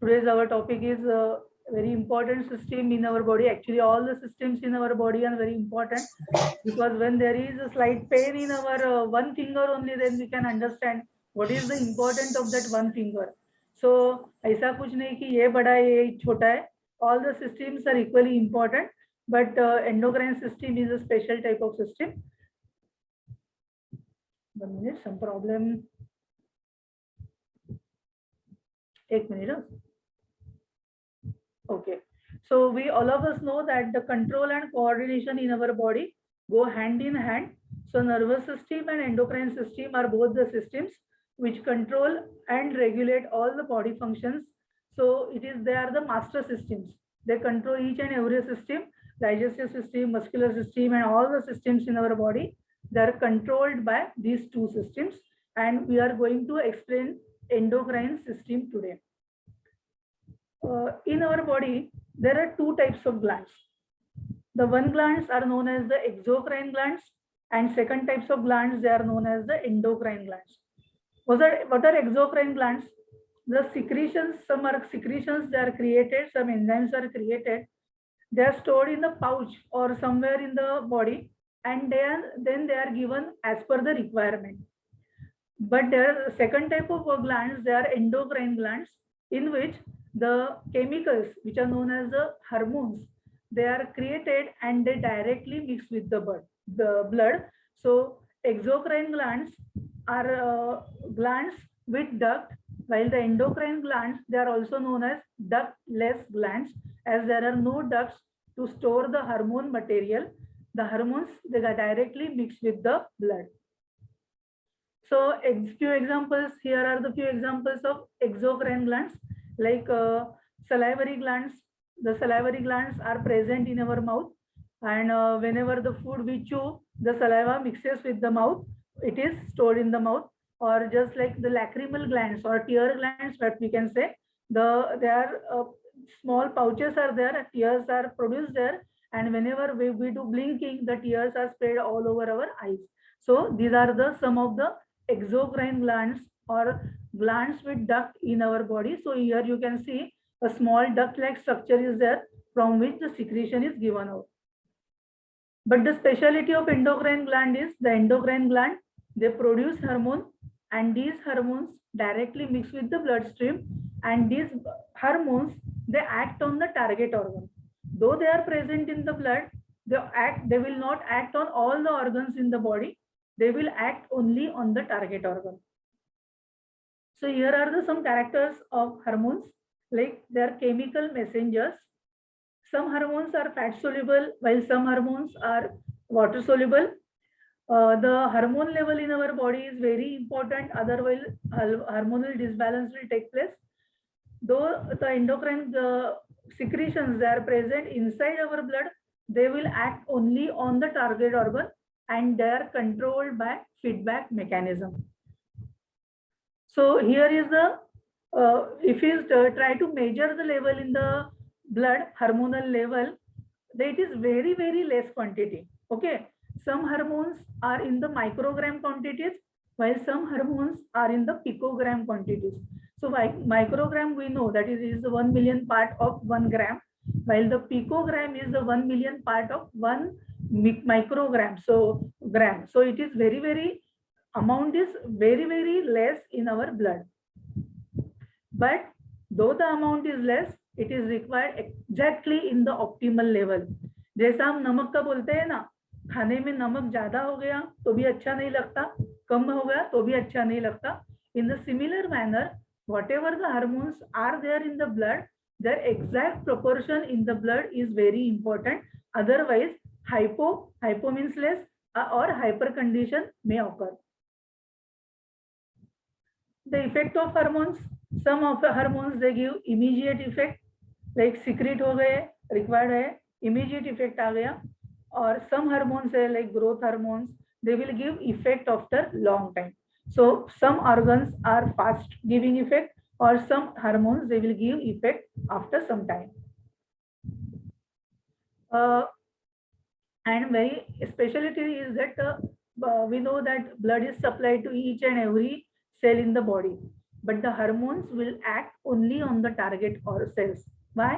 Today's our topic is a very important system in our body. Actually, all the systems in our body are very important, because when there is a slight pain in our one finger only, then we can understand what is the importance of that one finger. So ऐसा कुछ नहीं कि ये बड़ा है ये छोटा है. All the systems are equally important, but endocrine system is a special type of system. 1 minute, some problem. 1 minute. Okay. So we all of us know that the control and coordination in our body go hand in hand. So nervous system and endocrine system are both the systems which control and regulate all the body functions. So they are the master systems. They control each and every system, digestive system, muscular system, and all the systems in our body. They are controlled by these two systems, and we are going to explain endocrine system today. In our body, there are two types of glands. The one glands are known as the exocrine glands, and second types of glands, they are known as the endocrine glands. What are exocrine glands? The secretions, some are secretions, they are created, some enzymes are created. They are stored in the pouch or somewhere in the body, and then they are given as per the requirement. But there are second type of glands, they are endocrine glands, in which the chemicals which are known as the hormones, they are created and they directly mix with the blood. So exocrine glands are glands with duct, while the endocrine glands, they are also known as ductless glands, as there are no ducts to store the hormone material. The hormones, they are directly mixed with the blood. So few examples, here are the few examples of exocrine glands, like salivary glands. The salivary glands are present in our mouth, and whenever the food we chew, the saliva mixes with the mouth, it is stored in the mouth. Or just like the lacrimal glands or tear glands, what we can say, there are small pouches are there, tears are produced there, and whenever we do blinking, the tears are spread all over our eyes. So these are the some of the exocrine glands or glands with duct in our body. So here you can see a small duct-like structure is there from which the secretion is given out. But the speciality of endocrine gland is the endocrine gland, they produce hormone, and these hormones directly mix with the bloodstream, and these hormones, they act on the target organ. Though they are present in the blood, they will not act on all the organs in the body. They will act only on the target organ. So here are some characters of hormones, like they are chemical messengers. Some hormones are fat soluble, while some hormones are water soluble. The hormone level in our body is very important, otherwise hormonal disbalance will take place. Though the endocrine secretions, they are present inside our blood, they will act only on the target organ, and they are controlled by feedback mechanism. So here is the, if you try to measure the level in the blood, hormonal level, it is very, very less quantity. Okay. Some hormones are in the microgram quantities, while some hormones are in the picogram quantities. So by microgram, we know that is the 1 million part of 1 gram, while the picogram is the 1 million part of 1 microgram. So gram. So it is very, very, amount is very, very less in our blood. But though the amount is less, it is required exactly in the optimal level. जैसा हम नमक का बोलते हैं ना, खाने में नमक ज्यादा हो गया तो भी अच्छा नहीं लगता, कम हो गया तो भी अच्छा नहीं लगता. In the similar manner, whatever the hormones are there in the blood, their exact proportion in the blood is very important. Otherwise, hypo means less, or hyper condition may occur. The effect of hormones, some of the hormones, they give immediate effect, like secrete हो गए, required है, immediate effect आ गया. Or some hormones like growth hormones, they will give effect after long time. So some organs are fast giving effect, or some hormones, they will give effect after some time. And very specialty is that we know that blood is supplied to each and every cell in the body. but the hormones will act only on the target or cells. Why?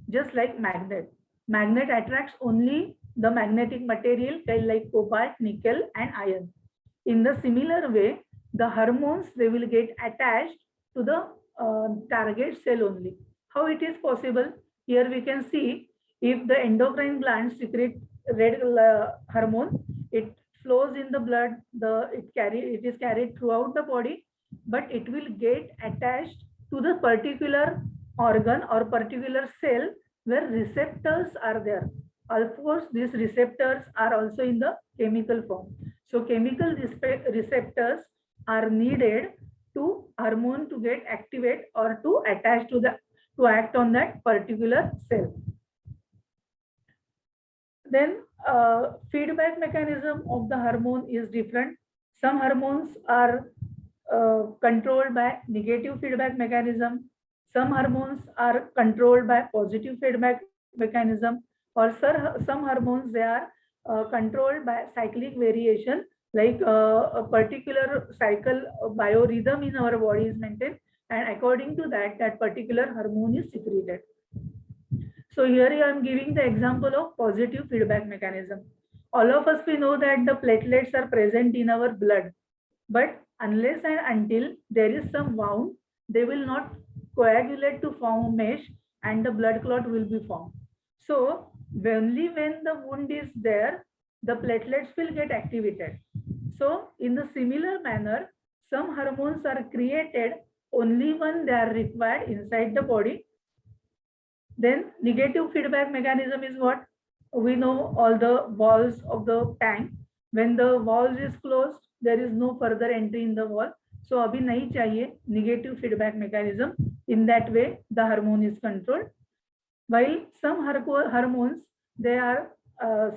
Just like magnet. Magnet attracts only the magnetic material like cobalt, nickel, and iron. In the similar way, the hormones, they will get attached to the target cell only. How it is possible? Here we can see if the endocrine glands secrete red hormone, it flows in the blood, it is carried throughout the body, but it will get attached to the particular organ or particular cell where receptors are there. Of course, these receptors are also in the chemical form. So chemical receptors are needed to hormone to get activate or to attach to act on that particular cell. Then feedback mechanism of the hormone is different. Some hormones are controlled by negative feedback mechanism. Some hormones are controlled by positive feedback mechanism, or some hormones, they are controlled by cyclic variation, like a particular cycle biorhythm in our body is maintained, and according to that, that particular hormone is secreted. So here I am giving the example of positive feedback mechanism. All of us, we know that the platelets are present in our blood, but unless and until there is some wound, they will not coagulate to form a mesh and the blood clot will be formed. So only when the wound is there, the platelets will get activated. So in the similar manner, some hormones are created only when they are required inside the body. Then negative feedback mechanism is what? We know all the walls of the tank. When the walls is closed, there is no further entry in the wall. So abhi nahi chahiye negative feedback mechanism. In that way, the hormone is controlled. While some hormones, they are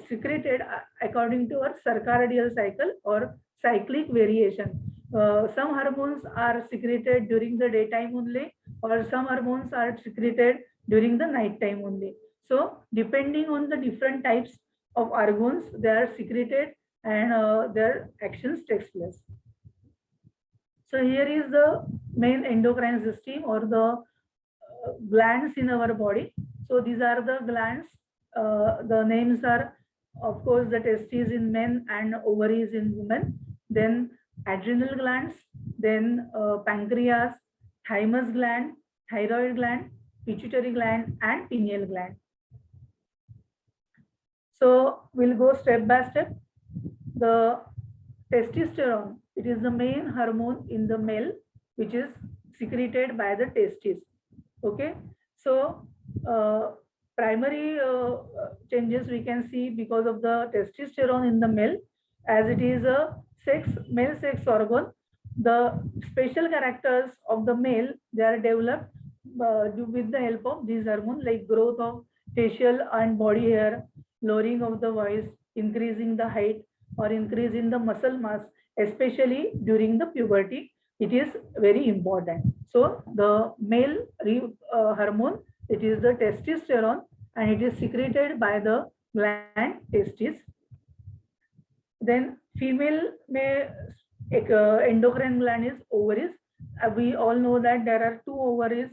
secreted according to our circadian cycle or cyclic variation. Some hormones are secreted during the daytime only, or some hormones are secreted during the night time only. So depending on the different types of hormones, they are secreted and their actions takes place. So here is the main endocrine system or the glands in our body. So these are the glands. The names are, of course, the testes in men and ovaries in women. Then adrenal glands, then pancreas, thymus gland, thyroid gland, pituitary gland, and pineal gland. So we'll go step by step. The testosterone, it is the main hormone in the male, which is secreted by the testes. Okay, so primary changes we can see because of the testosterone in the male, as it is a male sex organ. The special characters of the male, they are developed with the help of these hormones, like growth of facial and body hair, lowering of the voice, increasing the height, or increase in the muscle mass, especially during the puberty. It is very important. So the male hormone, it is the testosterone, and it is secreted by the gland testes. Then female endocrine gland is ovaries. We all know that there are 2 ovaries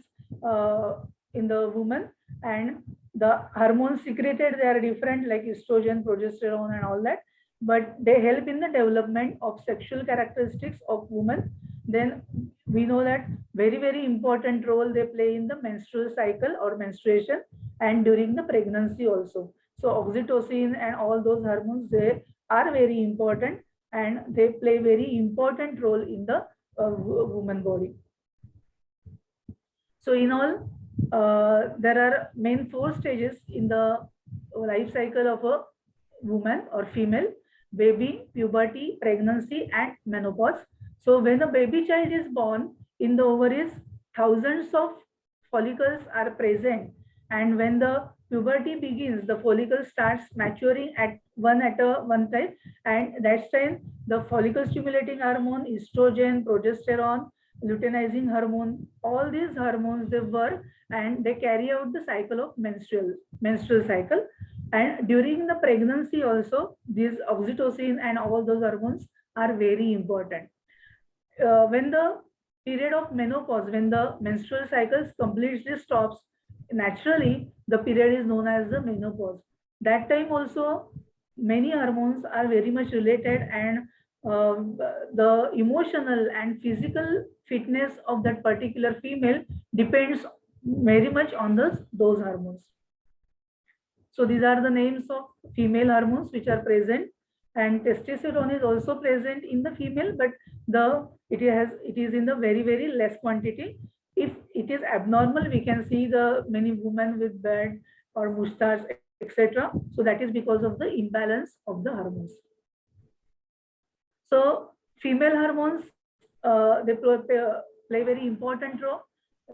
in the woman, and the hormones secreted, they are different, like estrogen, progesterone, and all that, but they help in the development of sexual characteristics of women. Then we know that very important role they play in the menstrual cycle or menstruation and during the pregnancy also. So oxytocin and all those hormones, they are very important and they play very important role in the woman body. So in all, there are main 4 stages in the life cycle of a woman or female: baby, puberty, pregnancy, and menopause. So when a baby child is born, in the ovaries, thousands of follicles are present, and when the puberty begins, the follicle starts maturing at one time, and that's time the follicle stimulating hormone, estrogen, progesterone, luteinizing hormone, all these hormones, they work and they carry out the cycle of menstrual cycle. And during the pregnancy also, these oxytocin and all those hormones are very important. When the period of menopause, when the menstrual cycle completely stops, naturally the period is known as the menopause. That time also many hormones are very much related, and the emotional and physical fitness of that particular female depends very much on those hormones. So these are the names of female hormones which are present, and testosterone is also present in the female, but it is in the very less quantity. If it is abnormal, we can see the many women with beard or mustache, etc. So that is because of the imbalance of the hormones. So female hormones, they play very important role,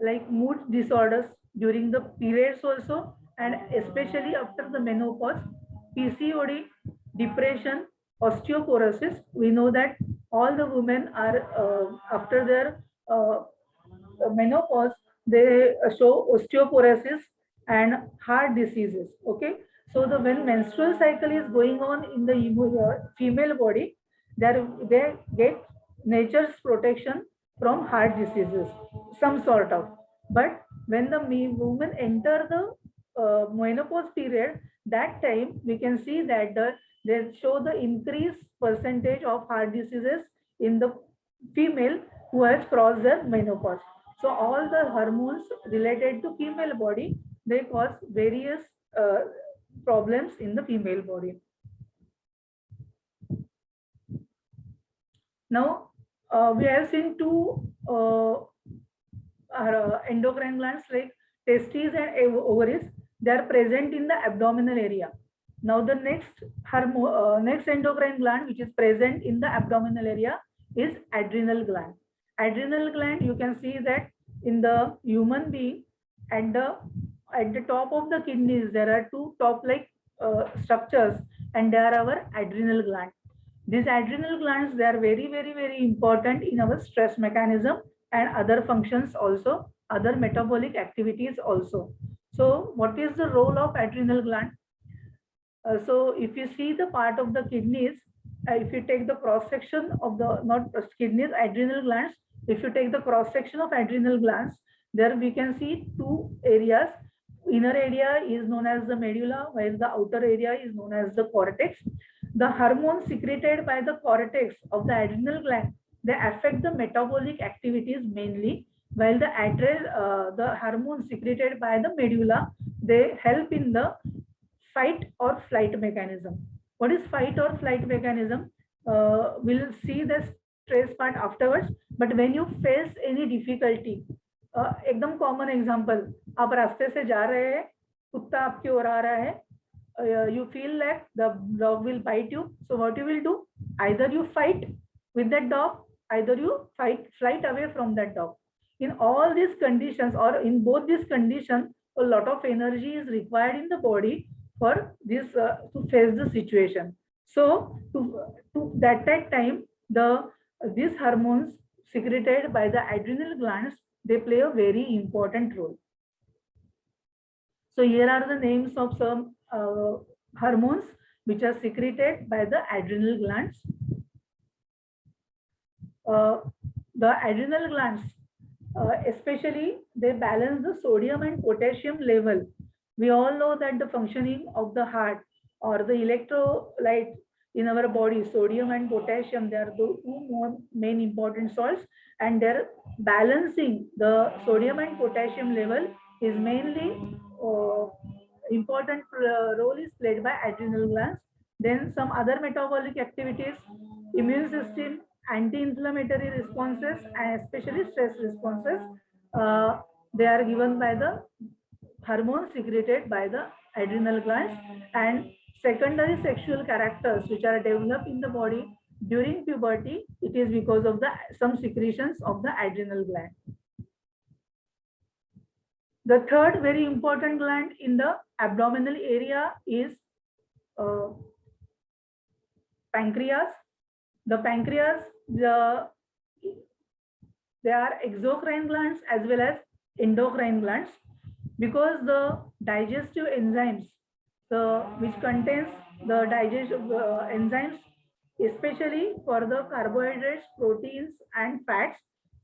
like mood disorders during the periods also, and especially after the menopause, PCOD, depression, osteoporosis. We know that all the women are after their menopause, they show osteoporosis and heart diseases. Okay, so the when menstrual cycle is going on in the female body, they get nature's protection from heart diseases, some sort of. But when the woman enter the menopause period, that time we can see that they show the increased percentage of heart diseases in the female who has crossed their menopause. So all the hormones related to female body, they cause various problems in the female body. Now, we have seen two endocrine glands like testes and ovaries. They are present in the abdominal area. Now, the next endocrine gland which is present in the abdominal area is adrenal gland. Adrenal gland, you can see that in the human being, at the top of the kidneys, there are two top-like structures, and they are our adrenal gland. These adrenal glands, they are very important in our stress mechanism and other functions also, other metabolic activities also. So what is the role of adrenal gland? So if you see the part of the kidneys, if you take the cross section of the, not kidneys, adrenal glands, if you take the cross section of adrenal glands, there we can see two areas. Inner area is known as the medulla, while the outer area is known as the cortex. The hormones secreted by the cortex of the adrenal gland, they affect the metabolic activities mainly, while the hormones secreted by the medulla, they help in the fight or flight mechanism. What is fight or flight mechanism? We'll see the stress part afterwards. But when you face any difficulty, एकदम common example, आप रास्ते से जा रहे हैं, कुत्ता आपकी ओर आ रहा है, you feel like the dog will bite you. So what you will do? Either you fight with that dog, either you flight away from that dog. In all these conditions, or in both these conditions, a lot of energy is required in the body for this to face the situation. So to that time, these hormones secreted by the adrenal glands, they play a very important role. So here are the names of some hormones which are secreted by the adrenal glands. The adrenal glands, especially, they balance the sodium and potassium level. We all know that the functioning of the heart or the electrolyte in our body, sodium and potassium, they are the two main important salts, and they're balancing the sodium and potassium level is mainly important role is played by adrenal glands. Then some other metabolic activities, immune system, anti-inflammatory responses, and especially stress responses, they are given by the hormones secreted by the adrenal glands. And secondary sexual characters which are developed in the body during puberty, it is because of some secretions of the adrenal gland. The third very important gland in the abdominal area is pancreas. The pancreas, they are exocrine glands as well as endocrine glands, because the digestive enzymes, which contains the digestive enzymes, especially for the carbohydrates, proteins, and fats,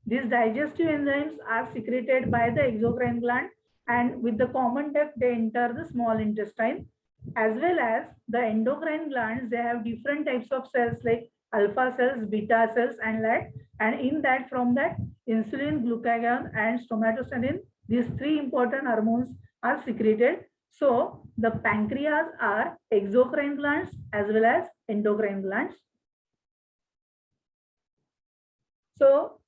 These digestive enzymes are secreted by the exocrine gland, and with the common duct they enter the small intestine. As well as the endocrine glands, they have different types of cells like alpha cells, beta cells, and that. And in that, from that, insulin, glucagon, and somatostatin, these three important hormones are secreted. So the pancreas are exocrine glands as well as endocrine glands. So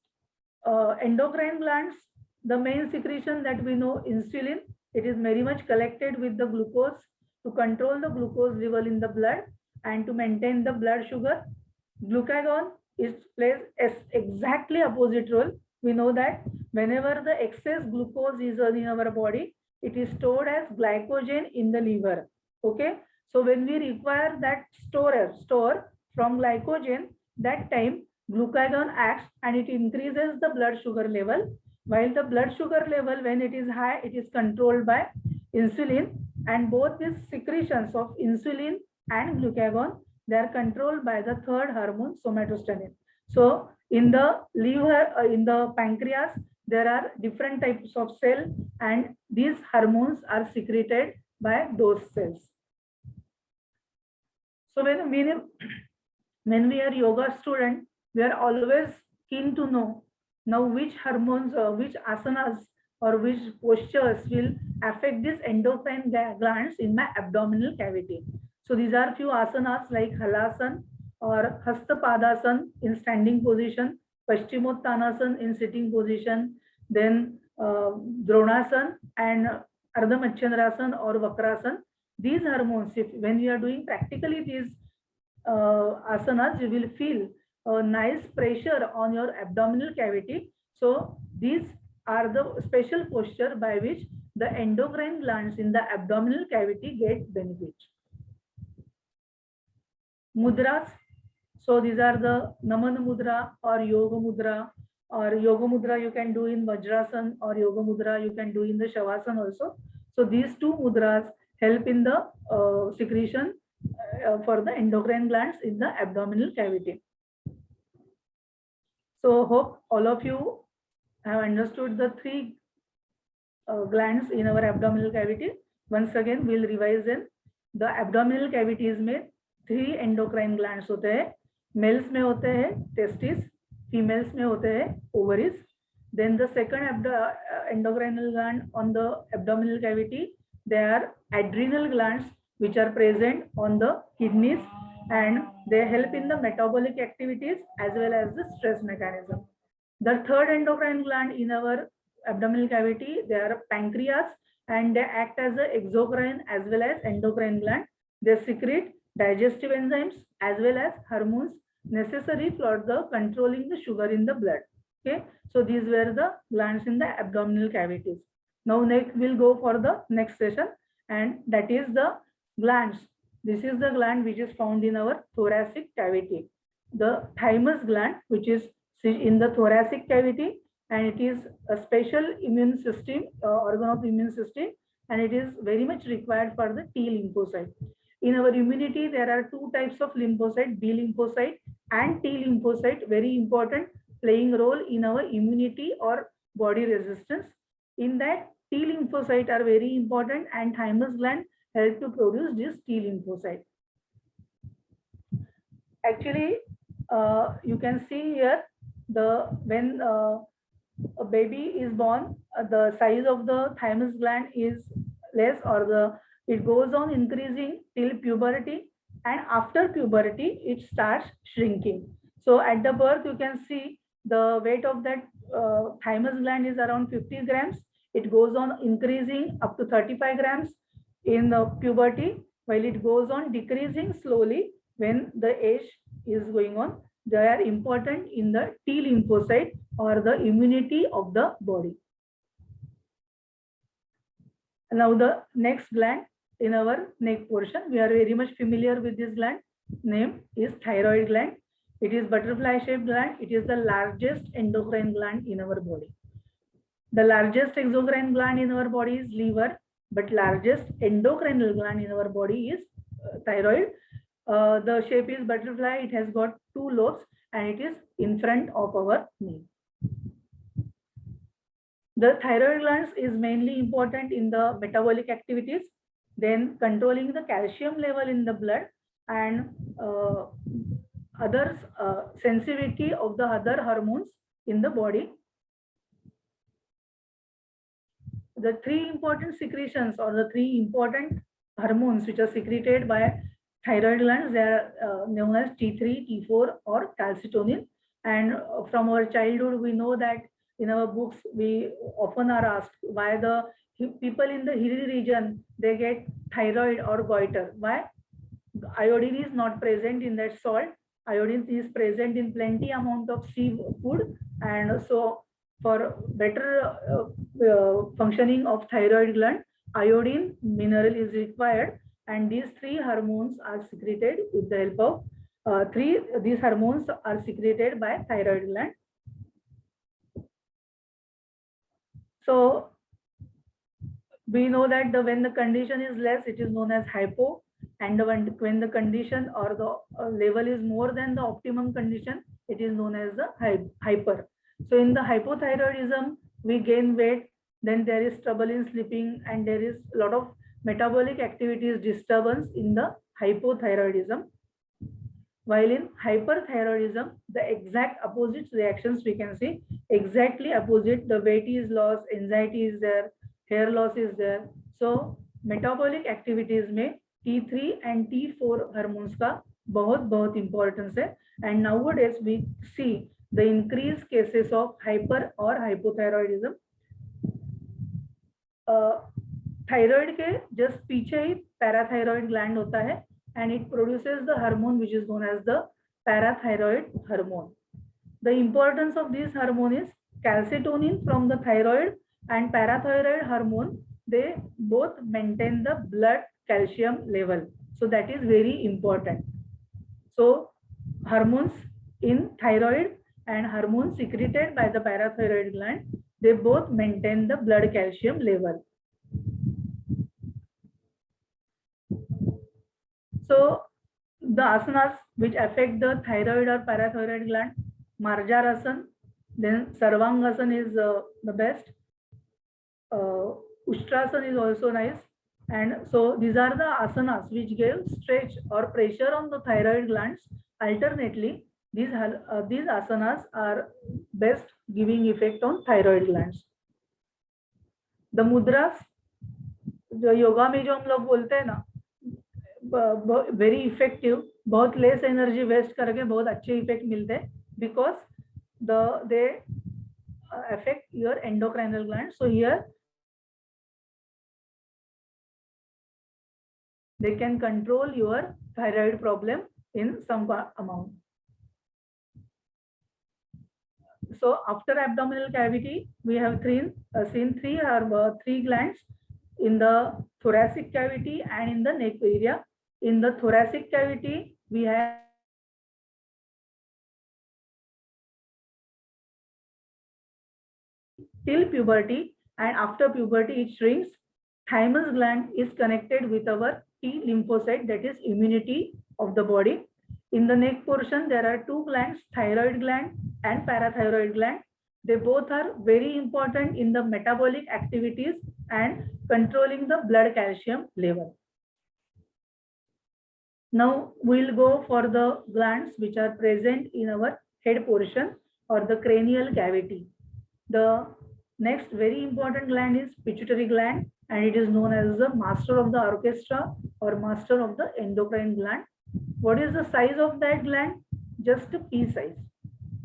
endocrine glands, the main secretion that we know, insulin, it is very much collected with the glucose to control the glucose level in the blood and to maintain the blood sugar. Glucagon plays exactly opposite role. We know that whenever the excess glucose is in our body, it is stored as glycogen in the liver. Okay, so when we require that store from glycogen, that time glucagon acts and it increases the blood sugar level. While the blood sugar level, when it is high, it is controlled by insulin, and both these secretions of insulin and glucagon, they are controlled by the third hormone, somatostatin. So in the liver, in the pancreas, there are different types of cell, and these hormones are secreted by those cells. So when we are yoga student, we are always keen to know now which hormones or which asanas or which postures will affect these endocrine glands in my abdominal cavity. So these are few asanas like Halasana or Hastapadasana in standing position, Paschimottanasana in sitting position, then Dronasana and Ardha Machandrasana or Vakrasana. These hormones, when we are doing practically these asanas, you will feel a nice pressure on your abdominal cavity. So these are the special posture by which the endocrine glands in the abdominal cavity get benefit. Mudras. So these are the Naman Mudra or Yoga Mudra, or Yoga Mudra you can do in Vajrasana, or Yoga Mudra you can do in the Shavasana also. So these two mudras help in the secretion for the endocrine glands in the abdominal cavity. So hope all of you have understood the three glands in our abdominal cavity. Once again, we'll revise in. The abdominal cavity is made three endocrine glands होते हैं. Males में होते हैं testis, females में होते हैं ovaries. Then the second endocrinal gland on the abdominal cavity, they are adrenal glands which are present on the kidneys, and they help in the metabolic activities as well as the stress mechanism. The third endocrine gland in our abdominal cavity, they are pancreas, and they act as an exocrine as well as endocrine gland. They secrete digestive enzymes as well as hormones necessary for the controlling the sugar in the blood. Okay, so these were the glands in the abdominal cavities. Now next we'll go for the next session, and that is the glands. This is the gland which is found in our thoracic cavity. The thymus gland, which is in the thoracic cavity, and it is a special immune system, organ of the immune system, and it is very much required for the T lymphocyte. In our immunity, there are two types of lymphocyte, B lymphocyte and T lymphocyte, very important, playing role in our immunity or body resistance. In that, T lymphocyte are very important, and thymus gland help to produce this T lymphocyte. Actually, you can see here when a baby is born, the size of the thymus gland is less, or it goes on increasing till puberty, and after puberty it starts shrinking. So at the birth you can see the weight of that thymus gland is around 50 grams. It goes on increasing up to 35 grams in the puberty, while it goes on decreasing slowly when the age is going on. They are important in the T lymphocyte or the immunity of the body. Now the next gland in our neck portion, we are very much familiar with this gland. Name is thyroid gland. It is butterfly shaped gland. It is the largest endocrine gland in our body. The largest exocrine gland in our body is liver, but largest endocrinal gland in our body is thyroid. The shape is butterfly. It has got two lobes, and it is in front of our knee. The thyroid glands is mainly important in the metabolic activities, then controlling the calcium level in the blood, and others sensitivity of the other hormones in the body. The three important secretions or the three important hormones which are secreted by thyroid glands, they are known as T3, T4 or calcitonin. And from our childhood, we know that in our books, we often are asked why the people in the hilly region, they get thyroid or goiter. Why? Iodine is not present in that salt. Iodine is present in plenty amount of seafood, and so for better functioning of thyroid gland, iodine mineral is required, and these three hormones are secreted with the help of these hormones are secreted by thyroid gland. So we know that when the condition is less, it is known as hypo, and when the condition or the level is more than the optimum condition, it is known as the hyper. So in the hypothyroidism, we gain weight, then there is trouble in sleeping, and there is a lot of metabolic activities disturbance in the hypothyroidism. While in hyperthyroidism, the exact opposite reactions we can see, exactly opposite. The weight is lost, anxiety is there, hair loss is there. So metabolic activities में T3 and T4 hormones का बहुत importance है. And nowadays we see the increased cases of hyper or hypothyroidism. Thyroid के just पीछे ही parathyroid gland होता है, and it produces the hormone which is known as the parathyroid hormone. The importance of this hormone is calcitonin from the thyroid and parathyroid hormone, they both maintain the blood calcium level. So that is very important. So hormones in thyroid and hormones secreted by the parathyroid gland, they both maintain the blood calcium level. So the asanas which affect the thyroid or parathyroid gland, Marjarasana, then Sarvangasana is the best. Ustrasana is also nice. And so these are the asanas which give stretch or pressure on the thyroid glands. Alternately, these asanas are best giving effect on thyroid glands. The mudras, जो योगा में जो हम लोग बोलते हैं ना, very effective, बहुत less energy waste करके बहुत अच्छे इफेक्ट मिलते हैं, because they affect your endocrinal glands. So here they can control your thyroid problem in some amount. So after abdominal cavity, we have seen three glands in the thoracic cavity and in the neck area. In the thoracic cavity, we have till puberty, and after puberty it shrinks. Thymus gland is connected with our T lymphocyte, that is immunity of the body. In the neck portion, there are two glands, thyroid gland and parathyroid gland. They both are very important in the metabolic activities and controlling the blood calcium level. Now we'll go for the glands which are present in our head portion or the cranial cavity. The next very important gland is pituitary gland, and it is known as the master of the orchestra or master of the endocrine gland. What is the size of that gland? Just a pea size,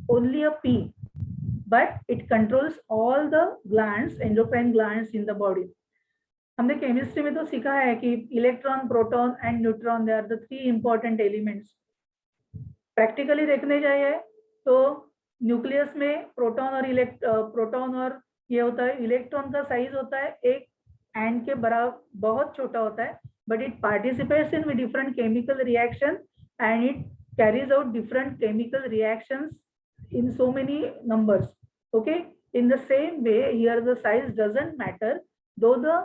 only a pea, but it controls all the glands, endocrine glands in the body. हमने chemistry में तो सीखा है कि electron, proton and neutron, they are the three important elements. Practically देखने जाइए तो nucleus में प्रोटॉन और ये होता है, इलेक्ट्रॉन का साइज होता है एक एंड के बराबर, बहुत छोटा होता है, but it participates in different chemical reaction and it carries out different chemical reactions in so many numbers. Okay, in the same way here the size doesn't matter, though the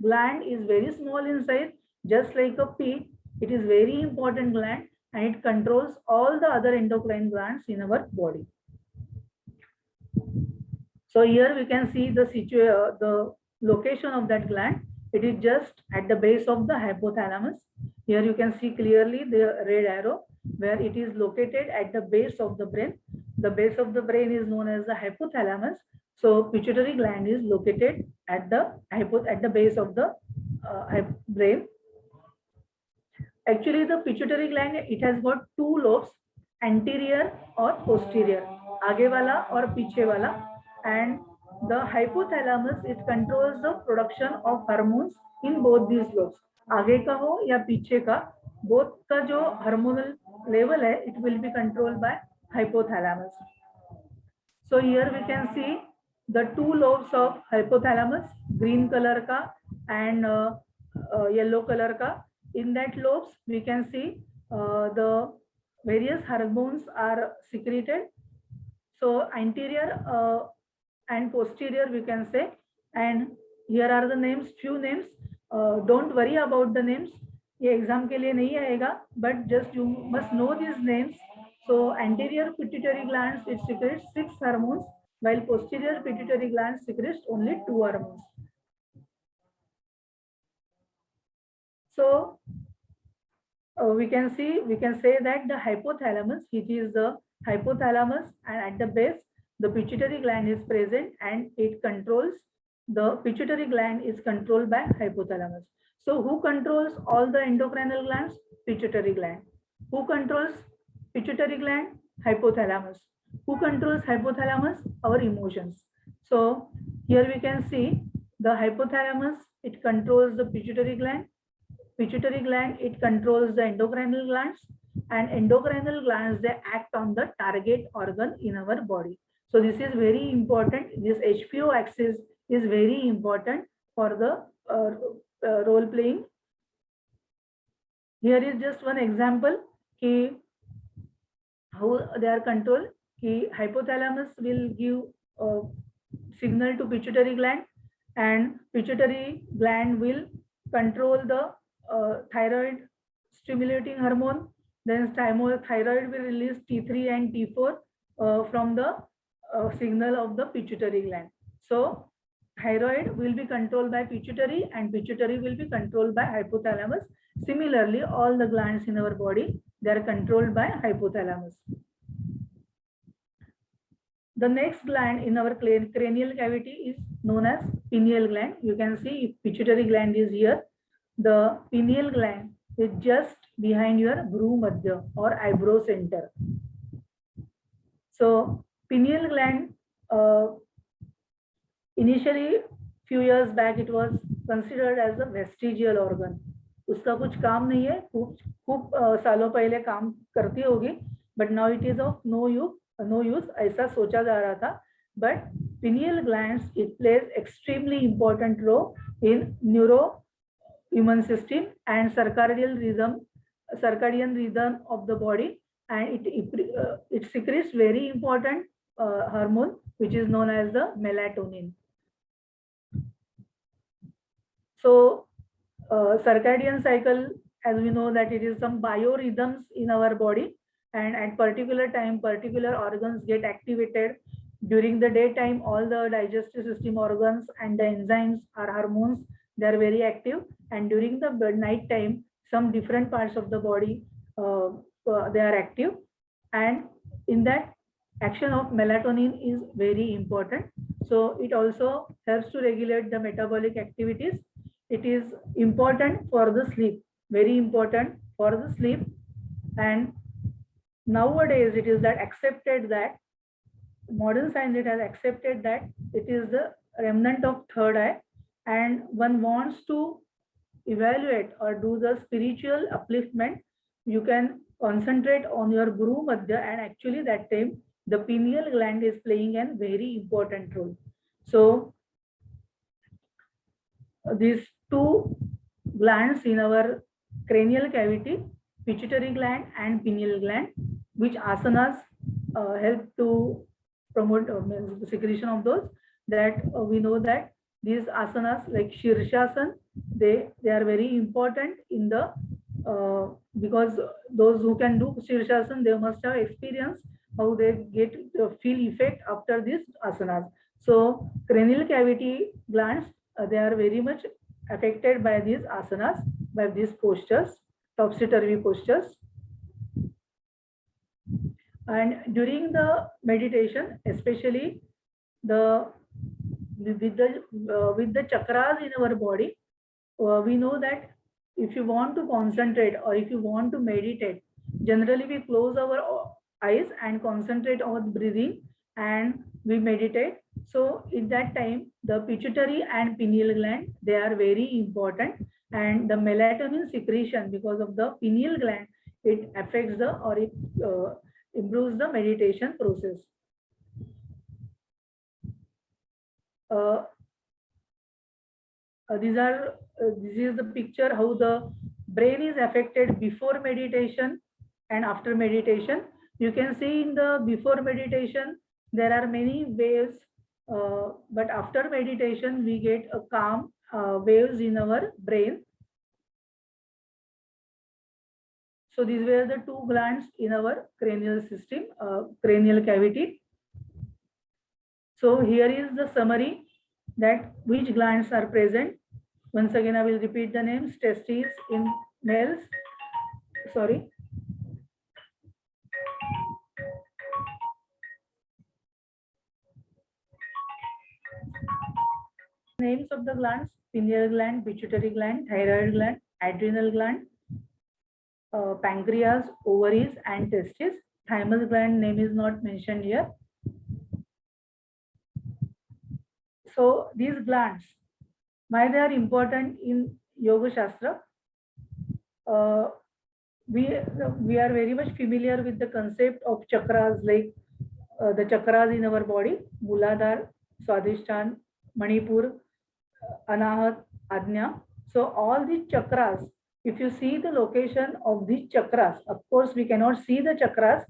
gland is very small in size, just like a pea, it is very important gland and it controls all the other endocrine glands in our body. So here we can see the location of that gland. It is just at the base of the hypothalamus. Here you can see clearly the red arrow where it is located at the base of the brain. The base of the brain is known as the hypothalamus. So pituitary gland is located at the base of the brain. Actually, the pituitary gland, it has got two lobes, anterior or posterior, आगे वाला और पीछे वाला, and the hypothalamus, it controls the production of hormones in both these lobes. आगे का हो या पीछे का, both का जो hormonal level है, it will be controlled by hypothalamus. So here we can see the two lobes of hypothalamus, green color का and yellow color का. In that lobes, we can see the various hormones are secreted. So anterior and posterior we can say, and here are the names, few names. Don't worry about the names. ये exam के लिए नहीं आएगा, but just you must know these names. So anterior pituitary glands, it secretes 6 hormones, while posterior pituitary glands secretes only 2 hormones. So we can say that the hypothalamus, which is the hypothalamus, and at the base the pituitary gland is present, and it controls, the pituitary gland is controlled by hypothalamus. So who controls all the endocrinal glands? Pituitary gland. Who controls pituitary gland? Hypothalamus. Who controls hypothalamus? Our emotions. So here we can see the hypothalamus, it controls the pituitary gland. Pituitary gland, it controls the endocrinal glands, and endocrinal glands, they act on the target organ in our body. So this is very important. This HPO axis is very important for the role playing. Here is just one example ki how they are controlled. Ki hypothalamus will give signal to pituitary gland, and pituitary gland will control the thyroid stimulating hormone. Then thyroid will release T3 and T4 from the signal of the pituitary gland. So thyroid will be controlled by pituitary, and pituitary will be controlled by hypothalamus. Similarly, all the glands in our body, they are controlled by hypothalamus. The next gland in our cranial cavity is known as pineal gland. You can see if pituitary gland is here, the pineal gland is just behind your bhrumadhya or eyebrow center. So pineal gland, initially few years back it was considered as a vestigial organ. उसका कुछ काम नहीं है, खूब सालों पहले काम करती होगी, but now it is of no use ऐसा सोचा जा रहा था. But pineal glands, it plays extremely important role in immune system and circadian rhythm of the body, and it secretes very important hormone which is known as the melatonin. So circadian cycle, as we know that it is some biorhythms in our body, and at particular time particular organs get activated. During the daytime, all the digestive system organs and the enzymes or hormones, they are very active, and during the night time some different parts of the body they are active, and in that action of melatonin is very important. So it also helps to regulate the metabolic activities. It is important for the sleep, very important for the sleep. And nowadays it is that accepted that modern science, it has accepted that it is the remnant of third eye, and one wants to evaluate or do the spiritual upliftment, you can concentrate on your bhrumadhya, and actually that time the pineal gland is playing a very important role. So these two glands in our cranial cavity, pituitary gland and pineal gland, which asanas help to promote the secretion of those, that we know that these asanas like Shirshasana, they are very important in the because those who can do Shirshasana, they must have experience how they get feel effect after these asanas. So cranial cavity glands, they are very much affected by these asanas, by these postures, topsy-turvy postures. And during the meditation, especially the with the chakras in our body, we know that if you want to concentrate or if you want to meditate, generally we close our eyes and concentrate on breathing and we meditate. So in that time, the pituitary and pineal gland, they are very important, and the melatonin secretion, because of the pineal gland, it affects the, or it improves the meditation process. Uh, this is the picture how the brain is affected before meditation and after meditation. You can see in the before meditation there are many waves, but after meditation we get a calm waves in our brain. So these were the two glands in our cranial system, cranial cavity. So here is the summary that which glands are present. Once again, I will repeat the names: testes in males. Sorry. Names of the glands: pineal gland, pituitary gland, thyroid gland, adrenal gland, pancreas, ovaries, and testes. Thymus gland name is not mentioned here. So these glands, why they are important in Yoga Shastra? We are very much familiar with the concept of chakras, like the chakras in our body: Muladhara, Swadhisthana, Manipur, Anahat, Ajna. So all these chakras, if you see the location of these chakras, of course we cannot see the chakras,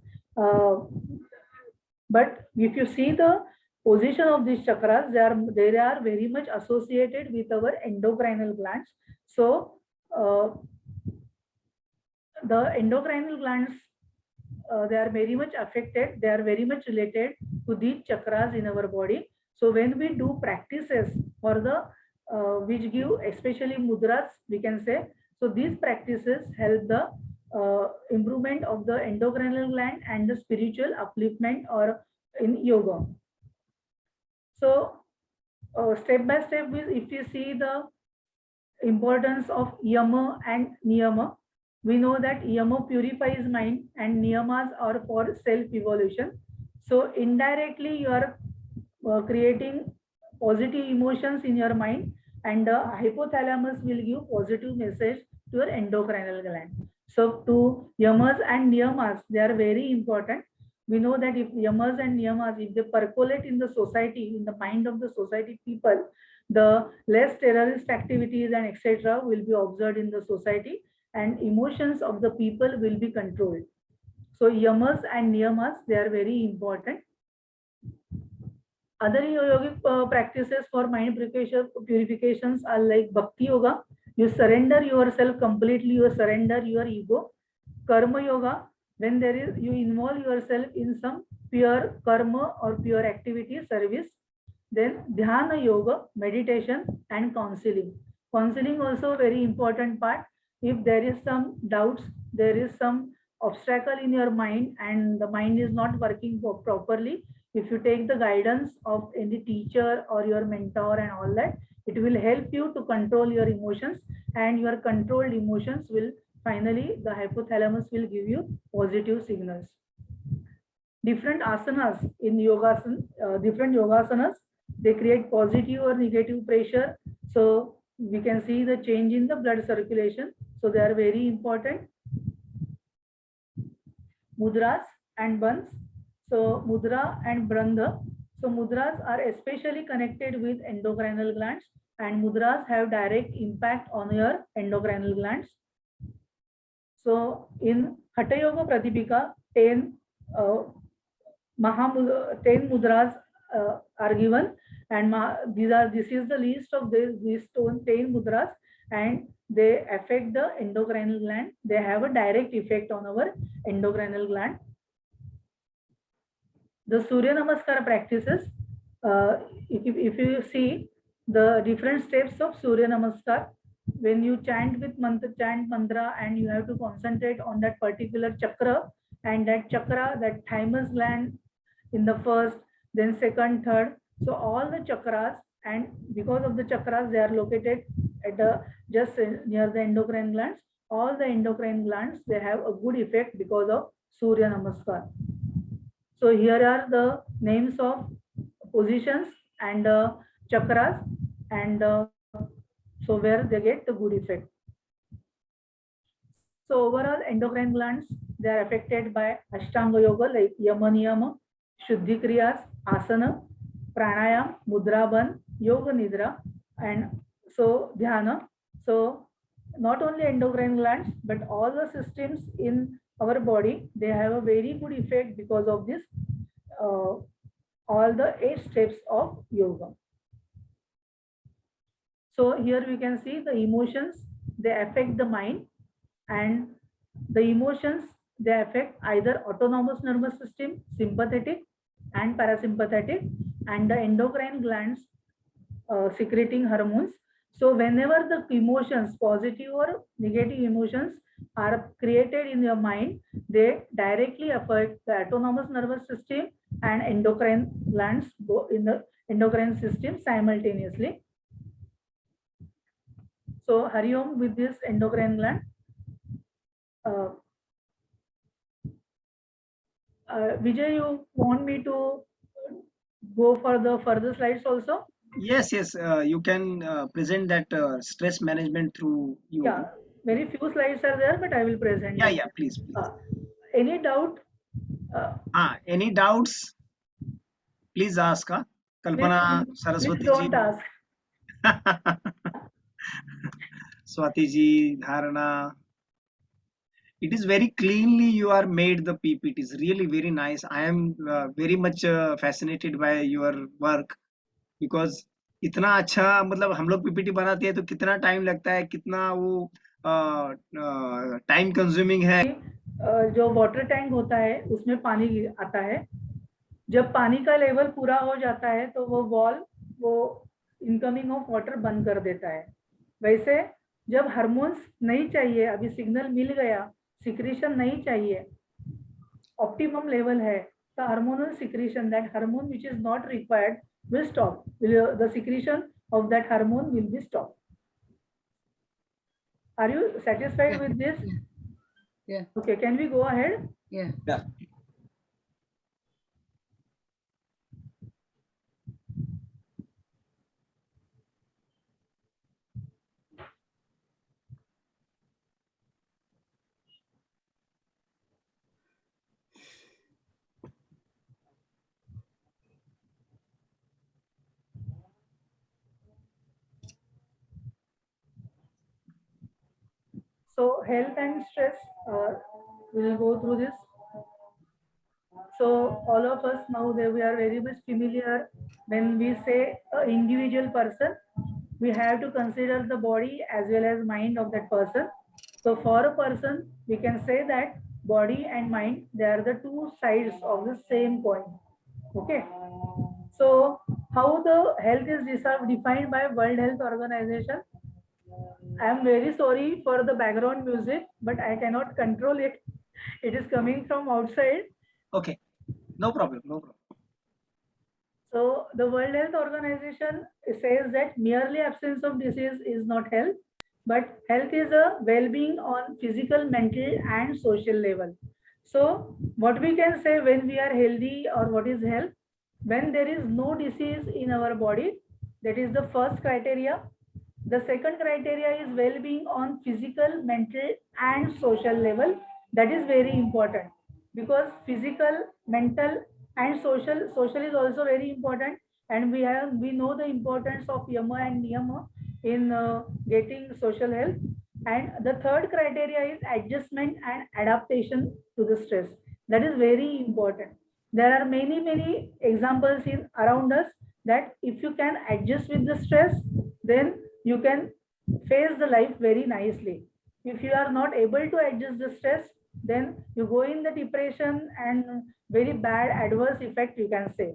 but if you see the position of these chakras, they are very much associated with our endocrinal glands. So the endocrinal glands, they are very much affected, they are very much related to these chakras in our body. So when we do practices for the which give especially mudras, we can say, so these practices help the improvement of the endocrinal gland and the spiritual upliftment or in yoga. So step by step, if you see the importance of yama and niyama, we know that yama purifies mind and niyamas are for self-evolution. So indirectly you are creating positive emotions in your mind, and the hypothalamus will give positive message to your endocrinal gland. So to yamas and niyamas, they are very important. We know that if yamas and niyamas, if they percolate in the society, in the mind of the society people, the less terrorist activities and etc. will be observed in the society, and emotions of the people will be controlled. So yamas and niyamas, they are very important. Other yogic practices for mind purifications are like bhakti yoga. You surrender yourself completely, you surrender your ego. Karma yoga, when there is, you involve yourself in some pure karma or pure activity, service. Then dhyana yoga, meditation, and counseling. Counseling also a very important part. If there is some doubts, there is some obstacle in your mind and the mind is not working properly, if you take the guidance of any teacher or your mentor and all that, it will help you to control your emotions, and your controlled emotions will finally, the hypothalamus will give you positive signals. Different asanas in yogasana, different yogasanas, they create positive or negative pressure. So we can see the change in the blood circulation. So they are very important. Mudras and bandhs. So mudra and bandha. So mudras are especially connected with endocrinal glands, and mudras have direct impact on your endocrinal glands. So in Hatha Yoga Pratipika, 10 10 mudras are given, and this is the list of these 10 mudras, and they affect the endocrinal gland. They have a direct effect on our endocrinal gland. The Surya Namaskar practices, if you see the different steps of Surya Namaskar, when you chant with mantra, and you have to concentrate on that particular chakra, and that chakra, that thymus gland in the first, then second, third. So all the chakras, and because of the chakras, they are located at the just near the endocrine glands. All the endocrine glands, they have a good effect because of Surya Namaskar. So here are the names of positions and chakras, and so where they get the good effect. So overall, endocrine glands, they are affected by Ashtanga Yoga like Yama Niyama, Shuddhi Kriyas, Asana, Pranayam, Mudra Bandh, Yoga Nidra, and so Dhyana. So not only endocrine glands, but all the systems in our body, they have a very good effect because of this, all the 8 steps of yoga. So here we can see the emotions, they affect the mind, and the emotions, they affect either autonomous nervous system, sympathetic and parasympathetic, and the endocrine glands secreting hormones. So whenever the emotions, positive or negative emotions, are created in your mind, they directly affect the autonomous nervous system and endocrine glands in the endocrine system simultaneously. So Hari Om with this endocrine gland. Vijay, you want me to go for the further slides also? Yes, yes, you can present that stress management through yoga. Yeah, very few slides are there, but I will present Yeah, it. yeah, please, please. Any doubt? Any doubts? Please ask. Kalpana Please Saraswati ji, don't ask. Swati ji, Dharana. It is very cleanly you are made the PPT. It is really very nice. I am very much fascinated by your work because इतना अच्छा मतलब हम लोग PPT बनाते हैं तो कितना time लगता है कितना वो टाइम कंज्यूमिंग है. जो वाटर टैंक होता है उसमें पानी आता है, जब पानी का लेवल पूरा हो जाता है तो वो वॉल वो इनकमिंग ऑफ वाटर बंद कर देता है. वैसे जब हार्मोन्स नहीं चाहिए, अभी सिग्नल मिल गया, सिक्रीशन नहीं चाहिए, ऑप्टिमम लेवल है, the hormonal secretion, that hormone which is not required will stop. The secretion of that hormone will be stopped. Are you satisfied with this? Yeah. Okay, can we go ahead? Yeah. Yeah. So health and stress, we will go through this. So all of us now, we are very much familiar when we say an individual person, we have to consider the body as well as mind of that person. So for a person, we can say that body and mind, they are the two sides of the same coin. Okay. So how the health is defined by World Health Organization? I am very sorry for the background music, but I cannot control it. It is coming from outside. Okay, no problem, no problem. So the World Health Organization says that merely absence of disease is not health, but health is a well-being on physical, mental, and social level. So what we can say when we are healthy, or what is health? When there is no disease in our body, that is the first criteria. The second criteria is well-being on physical, mental, and social level. That is very important because physical, mental, and social is also very important, and we know the importance of Yama and Niyama in getting social health. And the third criteria is adjustment and adaptation to the stress. That is very important. There are many examples in around us that if you can adjust with the stress, then you can face the life very nicely. If you are not able to adjust the stress, then you go in the depression and very bad adverse effect, you can say.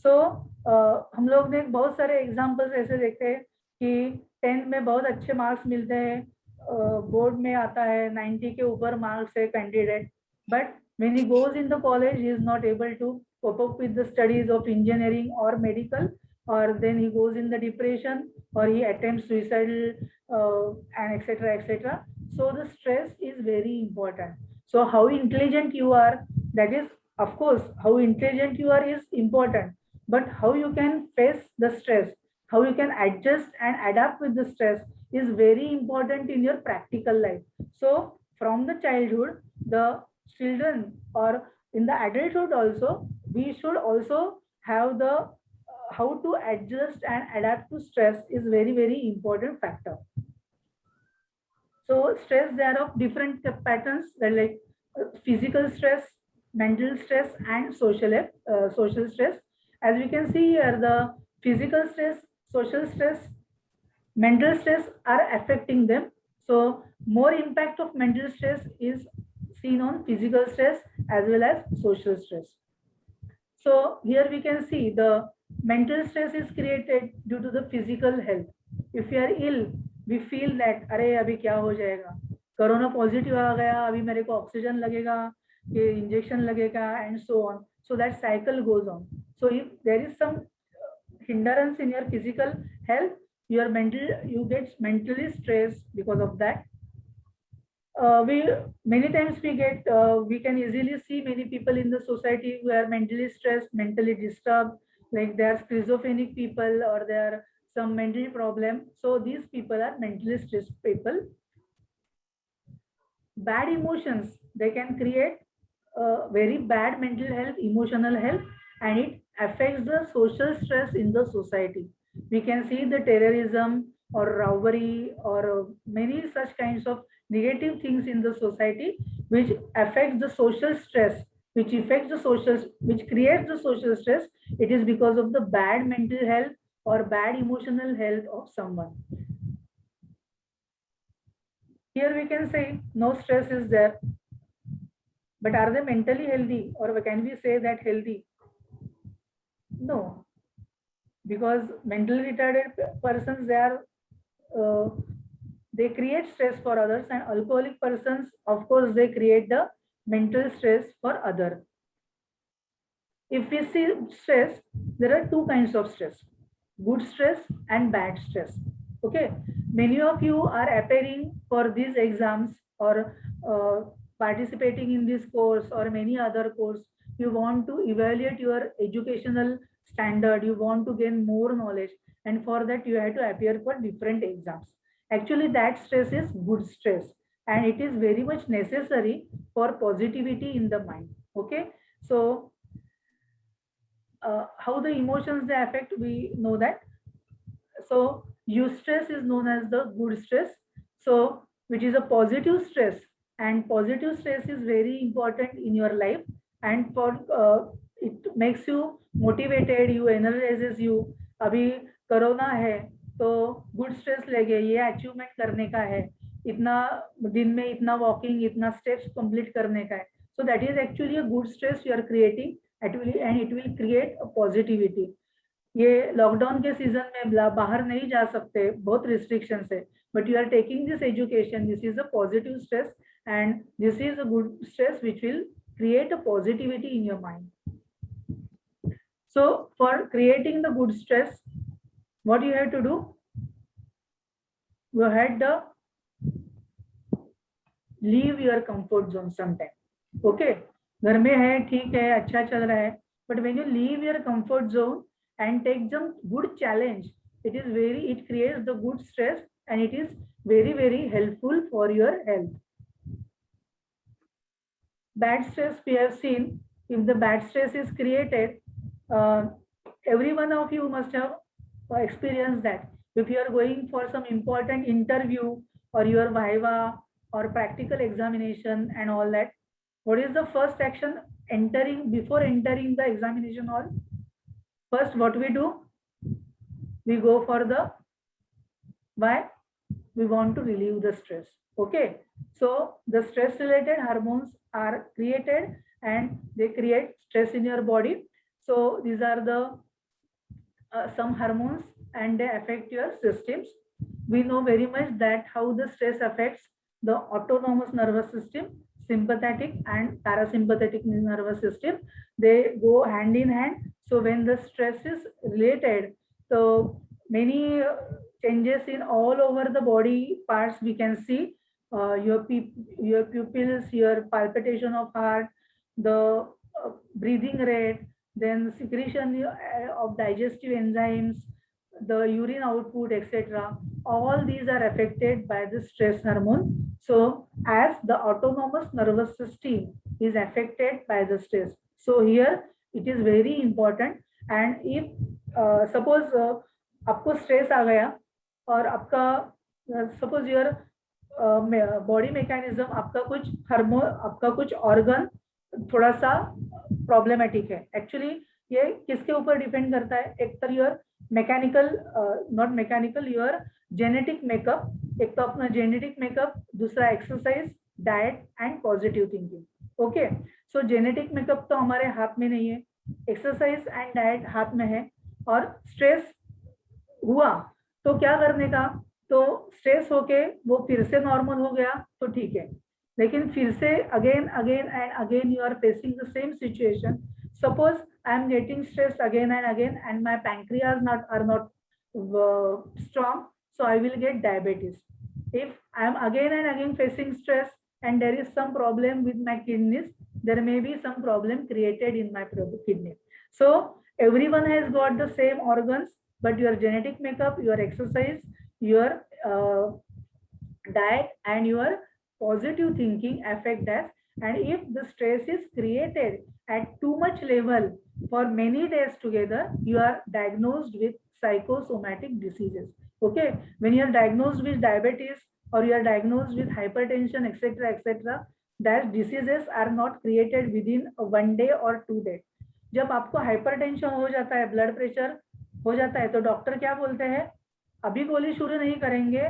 हम लोग ने बहुत सारे examples ऐसे देखे हैं कि 10th में बहुत अच्छे मार्क्स मिलते हैं, बोर्ड में आता है 90 के ऊपर मार्क्स है candidate, but when he goes in the college he is not able to cope up with the studies of engineering or medical, or then he goes in the depression or he attempts suicidal and etc etc. So the stress is very important. So how intelligent you are, that is, of course, how intelligent you are is important, but how you can face the stress, how you can adjust and adapt with the stress is very important in your practical life. So from the childhood, the children, or in the adulthood also, we should also have the how to adjust and adapt to stress is very very important factor. So stress, there are of different patterns, like physical stress, mental stress, and social stress. As we can see here, the physical stress, social stress, mental stress are affecting them. So more impact of mental stress is seen on physical stress as well as social stress. So here we can see the mental stress is created due to the physical health. If we are ill, we feel that अरे अभी क्या हो जाएगा, corona positive आ गया, अभी मेरे को oxygen लगेगा, ये इंजेक्शन लगेगा, and so on. So that cycle goes on. So if there is some hindrance in your physical health, you get mentally stressed because of that. We many times we can easily see many people in the society who are mentally stressed, mentally disturbed, like they are schizophrenic people or they are some mental problem. So these people are mentally stressed people. Bad emotions, they can create very bad mental health, emotional health, and it affects the social stress in the society. We can see the terrorism or robbery or many such kinds of negative things in the society which affects the social stress, which creates the social stress. It is because of the bad mental health or bad emotional health of someone. Here we can say no stress is there, but are they mentally healthy, or can we say that healthy? No, because mentally retarded persons, they create stress for others, and alcoholic persons, of course, they create the mental stress for other. If we see stress, there are two kinds of stress: good stress and bad stress. Okay, many of you are appearing for these exams or participating in this course or many other course. You want to evaluate your educational standard, you want to gain more knowledge, and for that you have to appear for different exams. Actually, that stress is good stress, and it is very much necessary for positivity in the mind. Okay, so how the emotions they affect, we know that. So eustress is known as the good stress, so which is a positive stress, and positive stress is very important in your life, and for it makes you motivated, you energizes you. अभी corona है तो good stress लेके ये achievement करने का है, इतना दिन में इतना वॉकिंग, इतना स्टेप्स कंप्लीट करने का है. So that is actually a good stress you are creating, and it will create a positivity. ये लॉकडाउन के सीजन में बाहर नहीं जा सकते, बहुत रिस्ट्रिक्शन है, but you are taking this education, this is a positive stress, and this is a good stress which will create a positivity in your mind. So for creating the good stress, what you have to do, you had to leave your comfort zone sometime. Okay, घर में है, ठीक है, अच्छा चल रहा है, but when you leave your comfort zone and take some good challenge, it creates the good stress, and it is very very helpful for your health. Bad stress, we have seen, if the bad stress is created, every one of you must have experienced that. If you are going for some important interview or your viva or practical examination and all that, what is the first action before entering the examination hall? First, what we do? We go for the why? We want to relieve the stress. Okay, so the stress related hormones are created and they create stress in your body. So these are the some hormones and they affect your systems. We know very much that how the stress affects the autonomous nervous system, sympathetic and parasympathetic nervous system. They go hand in hand. So when the stress is related, so many changes in all over the body parts we can see. Your pupils, your palpitation of heart, the breathing rate, then secretion of digestive enzymes, the urine output, etc. All these are affected by the stress hormone. So as the autonomous nervous system is affected by the stress, so here it is very important. And if suppose आपको stress आ गया और आपका suppose your body mechanism, आपका कुछ hormone, आपका कुछ organ थोड़ा सा प्रॉब्लमेटिक है. एक्चुअली ये किसके ऊपर डिपेंड करता है? एक तो your mechanical, not mechanical, your genetic makeup. एक तो अपना जेनेटिक मेकअप, दूसरा exercise, diet and positive thinking. Okay, so genetic makeup तो हमारे हाथ में नहीं है, एक्सरसाइज एंड डाइट हाथ में है. और स्ट्रेस हुआ तो क्या करने का? तो स्ट्रेस होके वो फिर से नॉर्मल हो गया तो ठीक है, लेकिन फिर से again again and again you are facing the same situation. Suppose I am getting stress again and my pancreas are not strong, so I will get diabetes. If I am again and again facing stress and there is some problem with my kidneys, there may be some problem created in my kidney. So everyone has got the same organs, but your genetic makeup, your exercise, your diet and your positive thinking affect that. And if the stress is created at too much level for many days together, you are diagnosed with psychosomatic diseases. Okay, when you are diagnosed with diabetes or you are diagnosed with hypertension, etc., that diseases are not created within 1 day or 2 days. जब आपको hypertension हो जाता है, blood pressure हो जाता है, तो doctor क्या बोलते हैं? अभी गोली शुरू नहीं करेंगे,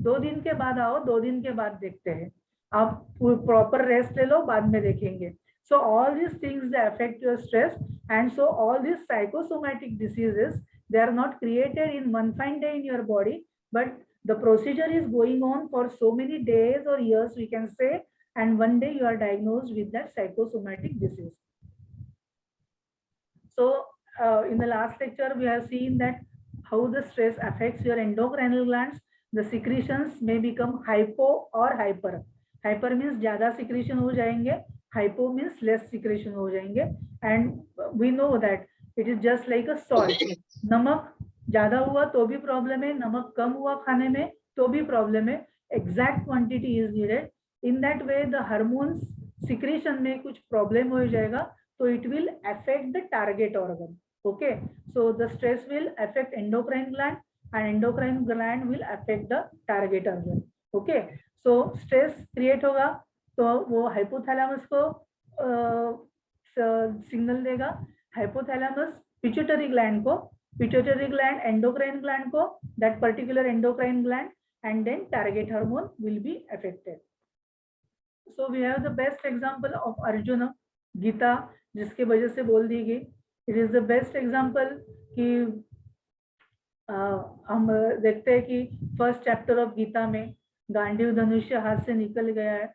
2 दिन के बाद आओ, 2 दिन के बाद देखते हैं, आप प्रॉपर रेस्ट ले लो, बाद में देखेंगे. So all these things they affect your stress, and so all these psychosomatic diseases, they are not created in one fine day in your body, but the procedure is going on for so many days or years, we can say, and one day you are diagnosed with that psychosomatic disease. So in the last lecture we have seen that how the stress affects your endocrine glands. The secretions may become hypo or hyper. Hyper means ज्यादा secretion हो जाएंगे, hypo means less secretion हो जाएंगे. And we know that it is just like a salt. नमक ज्यादा हुआ तो भी प्रॉब्लम है, नमक कम हुआ खाने में तो भी प्रॉब्लम है. Exact quantity is needed. In that way the hormones secretion में कुछ प्रॉब्लम हो जाएगा, so it will affect the target organ. Okay, so the stress will affect endocrine gland and endocrine gland will affect the target organ. Okay, so stress create होगा तो वो hypothalamus को signal देगा, hypothalamus pituitary gland को, pituitary gland endocrine gland को, that particular endocrine gland, and then target hormone will be affected. So we have the best example of Arjuna, Gita जिसके वजह से बोल दी गई. It is the best example कि हम देखते हैं कि फर्स्ट चैप्टर ऑफ गीता में गांडीव धनुष्य हाथ से निकल गया है,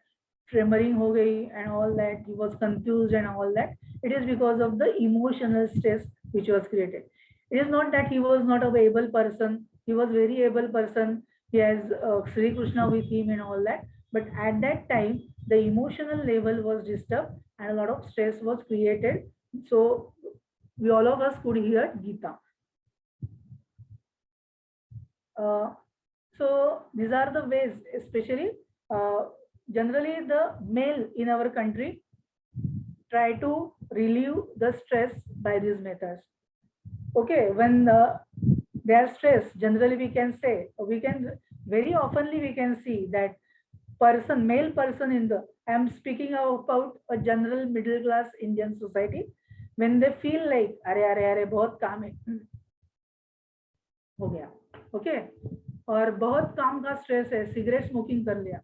ट्रेमरिंग हो गई and all that, he was confused and all that. It is because of the emotional stress which was created. It is not that he was not an able person, he was very able person, he has Sri Krishna with him and all that, but at that time the emotional level was disturbed and a lot of stress was created. So we all of us could hear Gita. So these are the ways, especially generally the male in our country try to relieve the stress by these methods. Okay, when they are stressed, generally we can say, we can very oftenly we can see that person, male person in the, I am speaking about a general middle class Indian society, when they feel like अरे बहुत काम है, हो गया. Okay, और बहुत काम का स्ट्रेस है, सिगरेट स्मोकिंग कर लिया,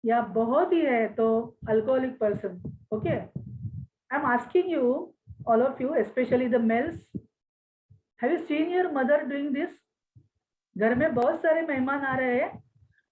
या बहुत ही है तो alcoholic person. Okay, I am asking you, all of you, specially the mails, Have you seen your mother doing this? घर में बहुत सारे मेहमान आ रहे हैं,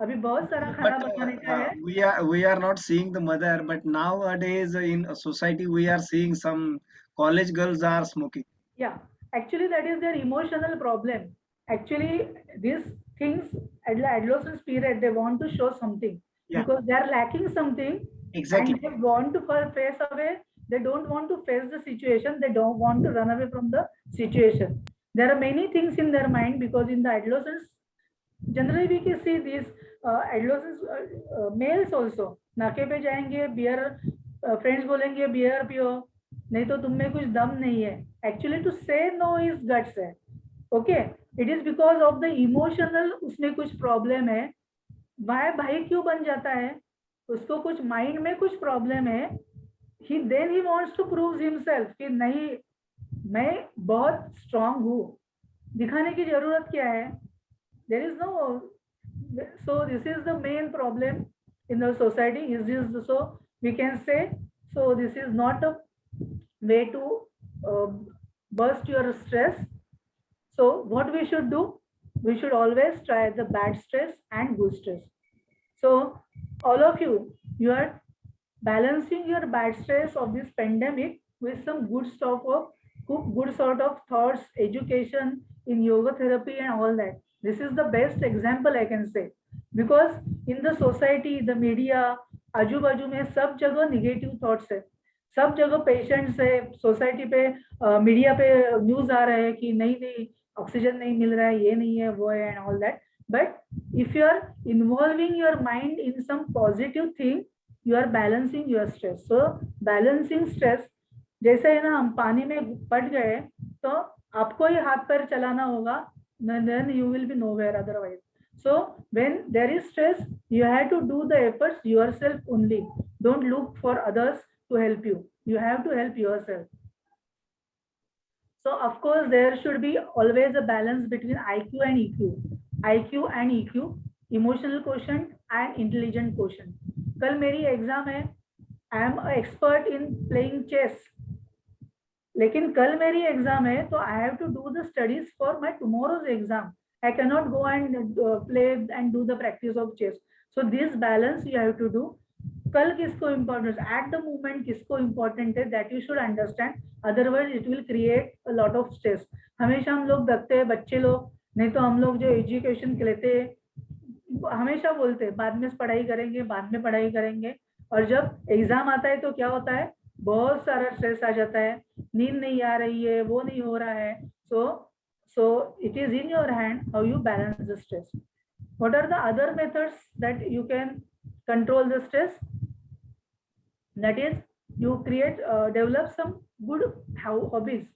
अभी बहुत सारा खाना But बनाने का है. we are not seeing the mother, but nowadays in a society we are seeing some college girls are smoking. Yeah, actually that is their emotional problem. Actually, these things at the adolescence period, they want to show something Yeah, because they are lacking something exactly. and they want to face away. They don't want to face the situation. They don't want to run away from the situation. There are many things in their mind because in the adolescence, generally we can see these adolescents, males also नाके पे जाएंगे, beer, friends बोलेंगे beer पियो, नहीं तो तुम में कुछ दम नहीं है. एक्चुअली टू से नो इज गट्स है. Okay, it is because of the emotional, उसमें कुछ प्रॉब्लम है. भाई क्यों बन जाता है, उसको कुछ माइंड में कुछ प्रॉब्लम है. He wants to prove himself कि नहीं, मैं बहुत स्ट्रांग हूँ. दिखाने की जरूरत क्या है? There is no, so this is the main problem in the society. Is this, so we can say, so this is not a way to uh, burst your stress. So what we should do, we should always try the bad stress and good stress. So all of you, you are balancing your bad stress of this pandemic with some good stuff of good sort of thoughts, education in yoga therapy and all that. This is the best example I can say, because in the society, the media, आजू बाजू में सब जगह negative thoughts है. सब जगह patients है, society पे मीडिया पे न्यूज आ रहे हैं कि नहीं नहीं ऑक्सीजन नहीं मिल रहा है, ये नहीं है, वो है, and all that. But if you are involving your mind in some positive thing, you are balancing your stress. So balancing stress, जैसे है ना, हम पानी में पड़ गए तो आपको ही हाथ पैर चलाना होगा, then you will be nowhere otherwise. So when there is stress, you have to do the efforts yourself only. Don't look for others to help you. You have to help yourself. So of course there should be always a balance between IQ and EQ. IQ and EQ, emotional quotient and intelligent quotient. कल मेरी exam है, I am expert in playing chess, लेकिन कल मेरी exam है तो I have to do the studies for my tomorrow's exam. I can not go and play and do the practice of chess. So this balance you have to do. कल किसको important, at the moment किसको important है, that you should understand. Otherwise it will create a lot of stress. हमेशा हम लोग देखते हैं बच्चे लोग, नहीं तो हम लोग जो एजुकेशन के लेते हैं, हमेशा बोलते हैं बाद में पढ़ाई करेंगे, बाद में पढ़ाई करेंगे, और जब एग्जाम आता है तो क्या होता है, बहुत सारा स्ट्रेस आ जाता है, नींद नहीं आ रही है, वो नहीं हो रहा है. So it is in your hand how you balance the stress. What are the other methods that you can control the stress? That is, you develop some good hobbies.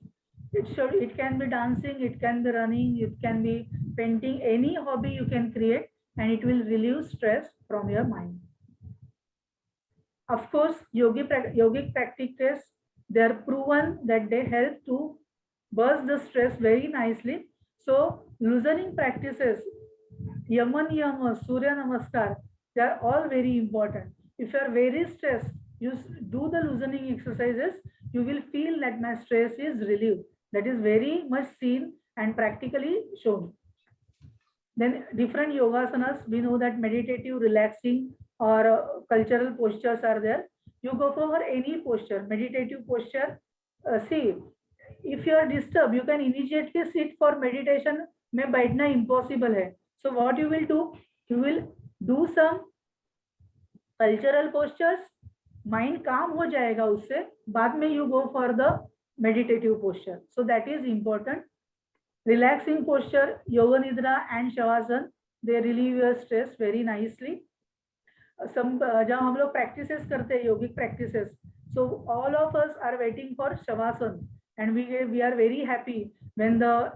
It can be dancing, it can be running, it can be painting. Any hobby you can create and it will relieve stress from your mind. Of course, yogic practices, they are proven that they help to burst the stress very nicely. So loosening practices, Yaman Yama, Surya Namaskar, they are all very important. If you are very stressed, you do the loosening exercises, you will feel that my stress is relieved. That is very much seen and practically shown. Then different yogasanas, we know that meditative, relaxing, or cultural postures are there. You go for any posture, meditative posture. See, if you are disturbed, you can immediately sit for meditation. में बैठना impossible है. So what you will do? You will do some cultural postures. Mind calm हो जाएगा उससे. बाद में you go for the meditative posture. So that is important. Relaxing posture, yoga nidra and shavasana, they relieve your stress very nicely. Some जब हम लोग practices करते हैं, yogic practices, so all of us are waiting for shavasana, and we are very happy when the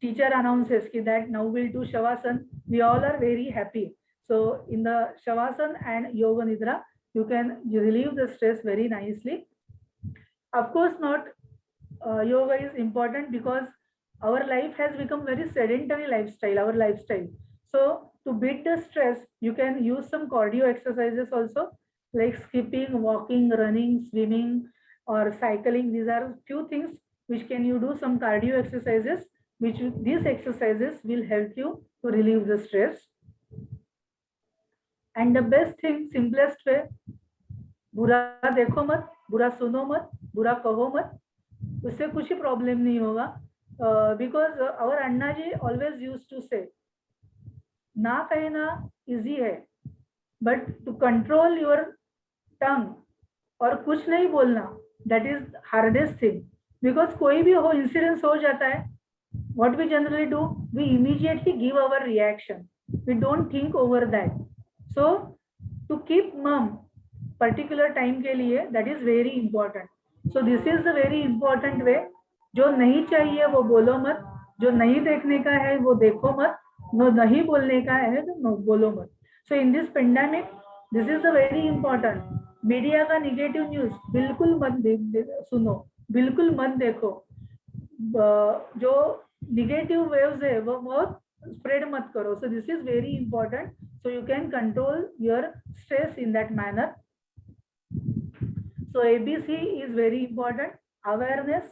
teacher announces that now we'll do shavasana. We all are very happy. So in the shavasana and yoga nidra, you can relieve the stress very nicely. Of course, not yoga is important because our life has become very sedentary lifestyle, our lifestyle. So to beat the stress, you can use some cardio exercises also, like skipping, walking, running, swimming, or cycling. These are few things which can you do some cardio exercises which these exercises will help you to relieve the stress. And the best thing, simplest way, बुरा देखो मत, बुरा सुनो मत, बुरा कहो मत, उससे कुछ ही प्रॉब्लम नहीं होगा. Because our Anna ji always use to say, ना कहना इजी है, but to control your tongue और कुछ नहीं बोलना, that is hardest thing. Because कोई भी हो इंसिडेंस हो जाता है, what we generally do, we immediately give our reaction, we don't think over that. So to keep mum particular time के लिए, that is very important. So this is the very important way. जो नहीं चाहिए वो बोलो मत, जो नहीं देखने का है वो देखो मत, no नहीं बोलने का है तो no बोलो मत. So in this pandemic, this is the very important. Media का निगेटिव न्यूज बिल्कुल मत सुनो, बिल्कुल मत देखो. जो निगेटिव वेव्स है वो बहुत स्प्रेड मत करो. So this is very important, so you can control your stress in that manner. So ABC is very important. Awareness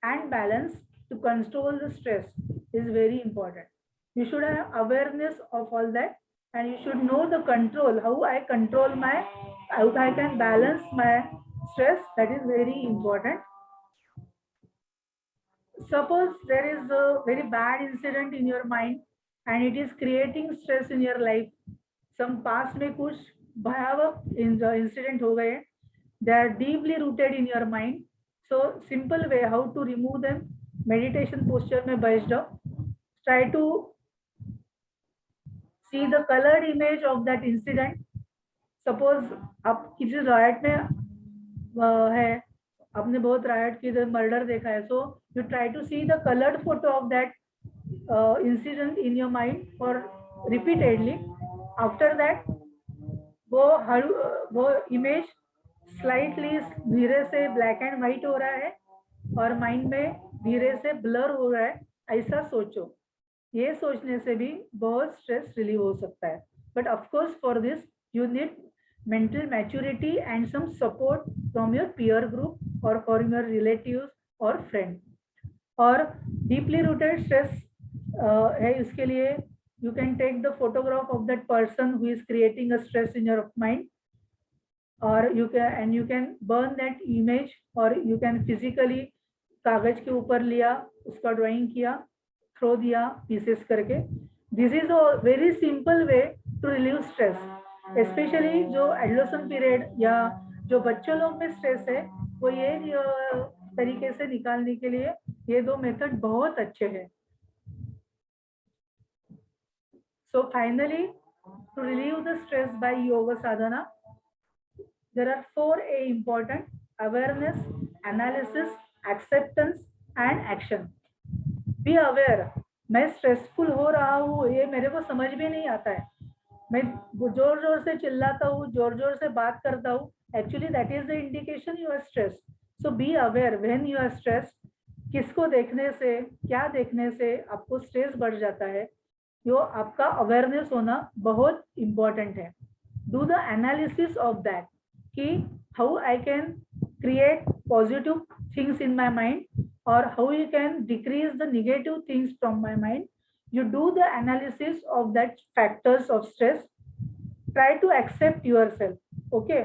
and balance to control the stress is very important. You should have awareness of all that, and you should know the control, how I control my, how I can balance my stress. That is very important. Suppose there is a very bad incident in your mind and it is creating stress in your life. Some past में कुछ भयावह incident हो गए, they are deeply rooted in your mind. So simple way how to remove them, meditation posture में बैठ जाओ. Try to see the colored image of that incident. Suppose आप किसी riot में है, आपने बहुत riot की मर्डर देखा है, so you try to see the colored photo of that incident in your mind or repeatedly. After that वो image स्लाइटली धीरे से ब्लैक एंड व्हाइट हो रहा है और माइंड में धीरे से ब्लर हो रहा है, ऐसा सोचो. ये सोचने से भी बहुत स्ट्रेस रिलीव हो सकता है. But of course for this you need mental maturity and some support from your peer group और फ्रॉम योर रिलेटिव्स और फ्रेंड. और डीपली रूटेड स्ट्रेस है, इसके लिए you can take the photograph of that person who is creating a stress in your mind, or you can burn that image, or you can physically कागज के ऊपर लिया, उसका ड्राइंग किया, थ्रो दिया पीसेस करके. This is a very simple way to relieve stress. Specially जो adolescent period या जो बच्चों लोग में स्ट्रेस है, वो ये तरीके से निकालने के लिए ये दो मेथड बहुत अच्छे हैं. So finally, to relieve the stress by yoga sadhana, there are 4A important: awareness, analysis, acceptance and action. Be aware. मैं स्ट्रेसफुल हो रहा हूँ, ये मेरे को समझ में नहीं आता है, मैं जोर जोर से चिल्लाता हूँ, जोर जोर से बात करता हूँ, actually that is the indication you are stress. So be aware when you are stress. किसको देखने से, क्या देखने से आपको स्ट्रेस बढ़ जाता है, यो आपका अवेयरनेस होना बहुत इंपॉर्टेंट है. Do the analysis of that कि how I can create positive things in my mind or how you can decrease the negative things from my mind. You do the analysis of that factors of stress. Try to accept yourself. Okay,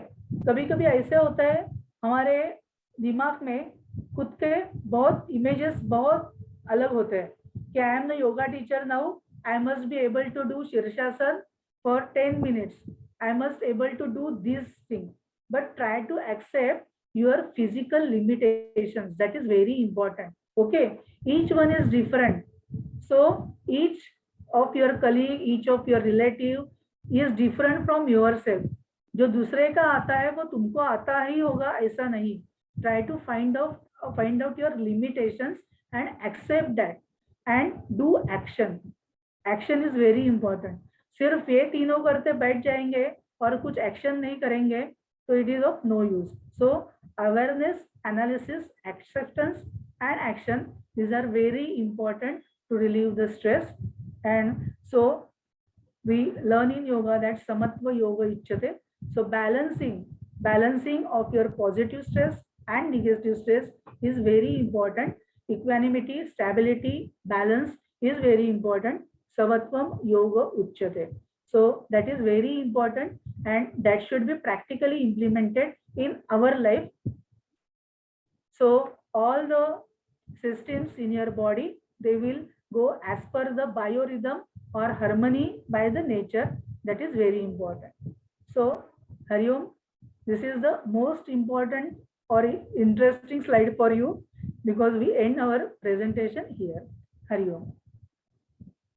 कभी कभी ऐसे होता है हमारे दिमाग में खुद के बहुत इमेजेस बहुत अलग होते हैं कि I am the yoga teacher now, I must be able to do शीर्षासन for 10 minutes, I must able to do this thing. But try to accept your physical limitations. That is very important. Okay, each one is different. So each of your colleague, each of your relative is different from yourself. जो दूसरे का आता है वो तुमको आता ही होगा ऐसा नहीं. Try to find out your limitations and accept that and do action. Action is very important. सिर्फ ये तीनों करते बैठ जाएंगे और कुछ एक्शन नहीं करेंगे so it is of no use. So awareness, analysis, acceptance and action, these are very important to relieve the stress. And so we learn in yoga that samatva yoga uchyate. So balancing of your positive stress and negative stress is very important. equanimity, stability, balance is very important. Savatvam yoga uchyate. So that is very important, and that should be practically implemented in our life. So all the systems in your body, they will go as per the biorhythm or harmony by the nature. That is very important. So Hari Om, this is the most important or interesting slide for you, because we end our presentation here. Hari Om.